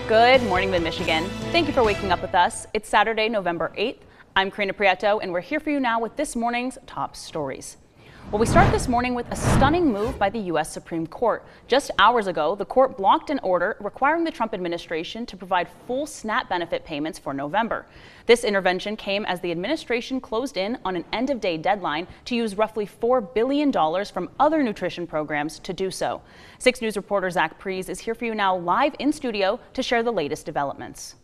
Good morning, Mid-Michigan. Thank you for waking up with us. It's Saturday, November 8th. I'm Karina Prieto, and we're here for you now with this morning's top stories. Well, we start this morning with a stunning move by the U.S. Supreme Court. Just hours ago, the court blocked an order requiring the Trump administration to provide full SNAP benefit payments for November. This intervention came as the administration closed in on an end-of-day deadline to use roughly $4 billion from other nutrition programs to do so. 6 News reporter Zach Prees is here for you now live in studio to share the latest developments.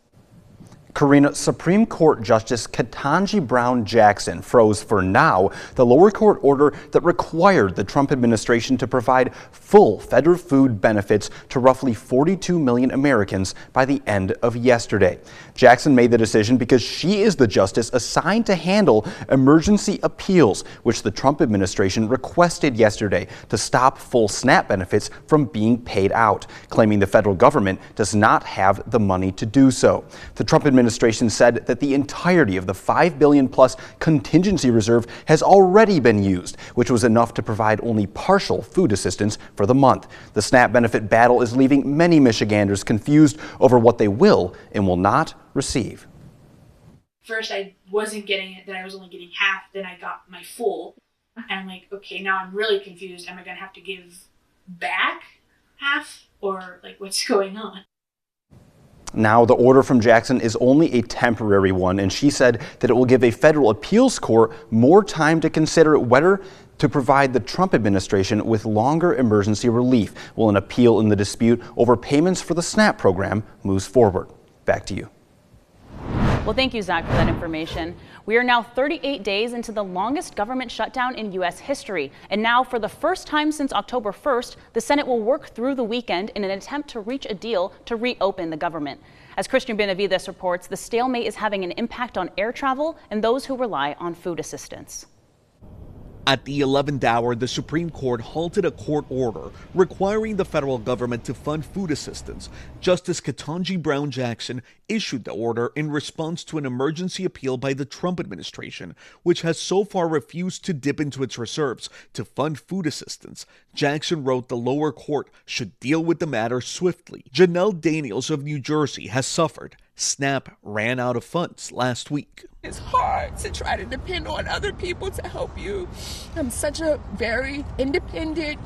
Karina, Supreme Court Justice Ketanji Brown Jackson froze for now the lower court order that required the Trump administration to provide full federal food benefits to roughly 42 million Americans by the end of yesterday. Jackson made the decision because she is the justice assigned to handle emergency appeals, which the Trump administration requested yesterday to stop full SNAP benefits from being paid out, claiming the federal government does not have the money to do so. The Trump administration said that the entirety of the $5 billion plus contingency reserve has already been used, which was enough to provide only partial food assistance for the month. The SNAP benefit battle is leaving many Michiganders confused over what they will and will not receive. First, I wasn't getting it, then I was only getting half, then I got my full. And I'm like, okay, now I'm really confused. Am I going to have to give back half, or like what's going on? Now, the order from Jackson is only a temporary one, and she said that it will give a federal appeals court more time to consider whether to provide the Trump administration with longer emergency relief while an appeal in the dispute over payments for the SNAP program moves forward. Back to you. Well, thank you, Zach, for that information. We are now 38 days into the longest government shutdown in U.S. history. And now, for the first time since October 1st, the Senate will work through the weekend in an attempt to reach a deal to reopen the government. As Christian Benavides reports, the stalemate is having an impact on air travel and those who rely on food assistance. At the 11th hour, the Supreme Court halted a court order requiring the federal government to fund food assistance. Justice Ketanji Brown Jackson issued the order in response to an emergency appeal by the Trump administration, which has so far refused to dip into its reserves to fund food assistance. Jackson wrote the lower court should deal with the matter swiftly. Janelle Daniels of New Jersey has suffered. SNAP ran out of funds last week. It's hard to try to depend on other people to help you. I'm such a very independent,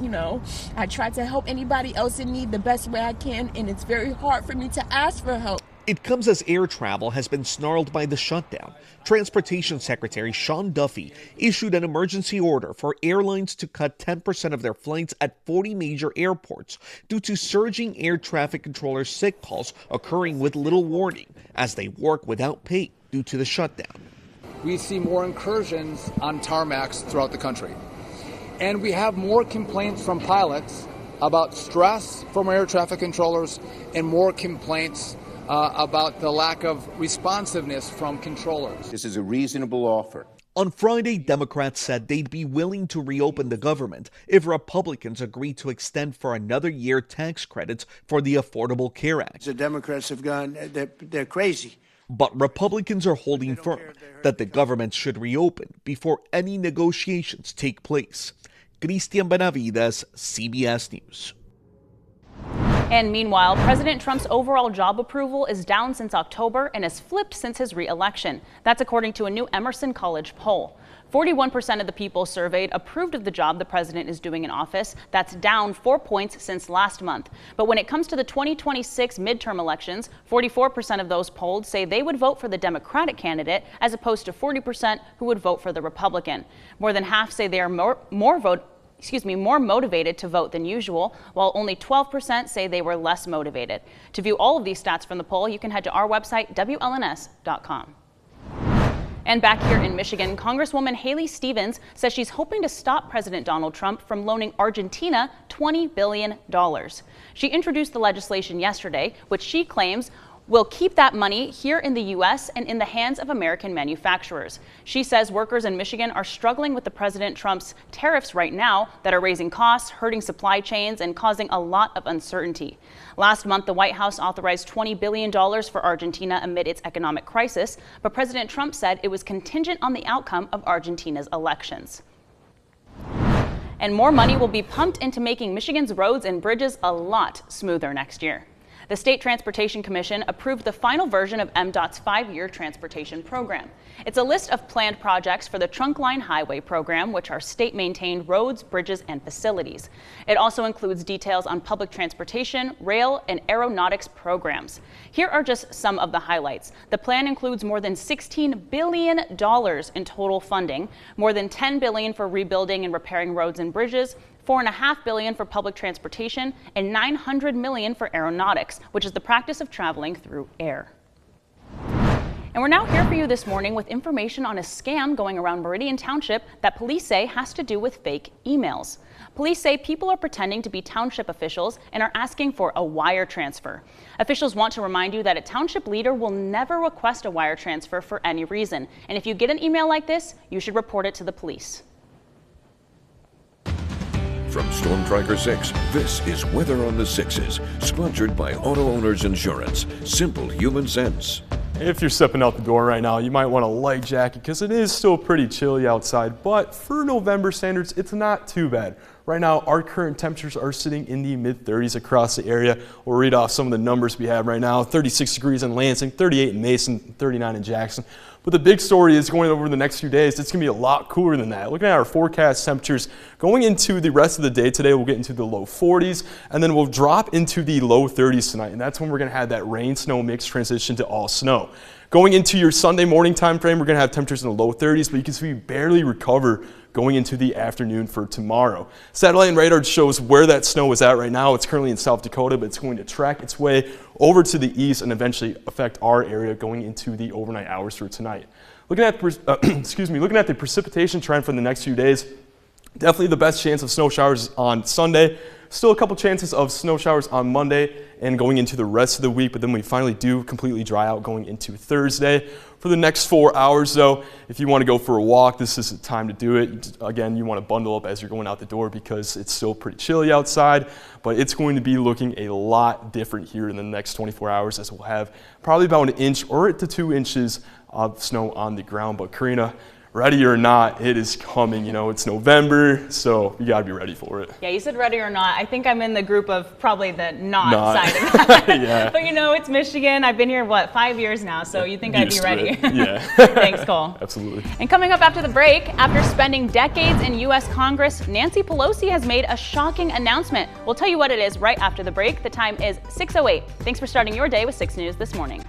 I try to help anybody else in need the best way I can, and it's very hard for me to ask for help. It comes as air travel has been snarled by the shutdown. Transportation Secretary Sean Duffy issued an emergency order for airlines to cut 10% of their flights at 40 major airports due to surging air traffic controllers' sick calls occurring with little warning as they work without pay due to the shutdown. We see more incursions on tarmacs throughout the country. And we have more complaints from pilots about stress from air traffic controllers and more complaints about the lack of responsiveness from controllers. This is a reasonable offer. On Friday, Democrats said they'd be willing to reopen the government if Republicans agreed to extend for another year tax credits for the Affordable Care Act. The Democrats have gone, they're crazy. But Republicans are holding firm that the government should reopen before any negotiations take place. Christian Benavides, CBS News. And meanwhile, President Trump's overall job approval is down since October and has flipped since his re-election. That's according to a new Emerson College poll. 41% of the people surveyed approved of the job the president is doing in office. That's down 4 points since last month. But when it comes to the 2026 midterm elections, 44% of those polled say they would vote for the Democratic candidate as opposed to 40% who would vote for the Republican. More than half say they are more motivated to vote than usual, while only 12% say they were less motivated. To view all of these stats from the poll, you can head to our website, WLNS.com. And back here in Michigan, Congresswoman Haley Stevens says she's hoping to stop President Donald Trump from loaning Argentina $20 billion. She introduced the legislation yesterday, which she claims will keep that money here in the U.S. and in the hands of American manufacturers. She says workers in Michigan are struggling with the President Trump's tariffs right now that are raising costs, hurting supply chains, and causing a lot of uncertainty. Last month, the White House authorized $20 billion for Argentina amid its economic crisis, but President Trump said it was contingent on the outcome of Argentina's elections. And more money will be pumped into making Michigan's roads and bridges a lot smoother next year. The State Transportation Commission approved the final version of MDOT's 5-year transportation program. It's a list of planned projects for the Trunkline Highway program, which are state-maintained roads, bridges, and facilities. It also includes details on public transportation, rail, and aeronautics programs. Here are just some of the highlights. The plan includes more than $16 billion in total funding, more than $10 billion for rebuilding and repairing roads and bridges, $4.5 billion for public transportation, and $900 million for aeronautics, which is the practice of traveling through air. And we're now here for you this morning with information on a scam going around Meridian Township that police say has to do with fake emails. Police say people are pretending to be township officials and are asking for a wire transfer. Officials want to remind you that a township leader will never request a wire transfer for any reason. And if you get an email like this, you should report it to the police. From Storm Tracker 6, this is Weather on the Sixes, sponsored by Auto Owners Insurance. Simple human sense. If you're stepping out the door right now, you might want a light jacket because it is still pretty chilly outside, but for November standards, it's not too bad. Right now, our current temperatures are sitting in the mid-30s across the area. We'll read off some of the numbers we have right now. 36 degrees in Lansing, 38 in Mason, 39 in Jackson. But the big story is going over the next few days, it's going to be a lot cooler than that. Looking at our forecast temperatures going into the rest of the day today, we'll get into the low 40s, and then we'll drop into the low 30s tonight. And that's when we're going to have that rain-snow mix transition to all snow. Going into your Sunday morning time frame, we're going to have temperatures in the low 30s, but you can see we barely recover going into the afternoon for tomorrow. Satellite and radar shows where that snow is at right now. It's currently in South Dakota, but it's going to track its way over to the east and eventually affect our area going into the overnight hours for tonight. Looking at looking at the precipitation trend for the next few days, definitely the best chance of snow showers on Sunday. Still a couple chances of snow showers on Monday and going into the rest of the week, but then we finally do completely dry out going into Thursday. For the next 4 hours, though, if you want to go for a walk, this is the time to do it. Again, you want to bundle up as you're going out the door because it's still pretty chilly outside, but it's going to be looking a lot different here in the next 24 hours as we'll have probably about 1 inch or to 2 inches of snow on the ground. But Karina, ready or not, it is coming. You know, it's November, so you got to be ready for it. Yeah, you said ready or not. I think I'm in the group of probably the not side of that. Yeah. But you know, it's Michigan. I've been here, 5 years now, so you'd think I'd be ready. Yeah. Thanks, Cole. Absolutely. And coming up after the break, after spending decades in U.S. Congress, Nancy Pelosi has made a shocking announcement. We'll tell you what it is right after the break. The time is 6:08. Thanks for starting your day with 6 News this morning.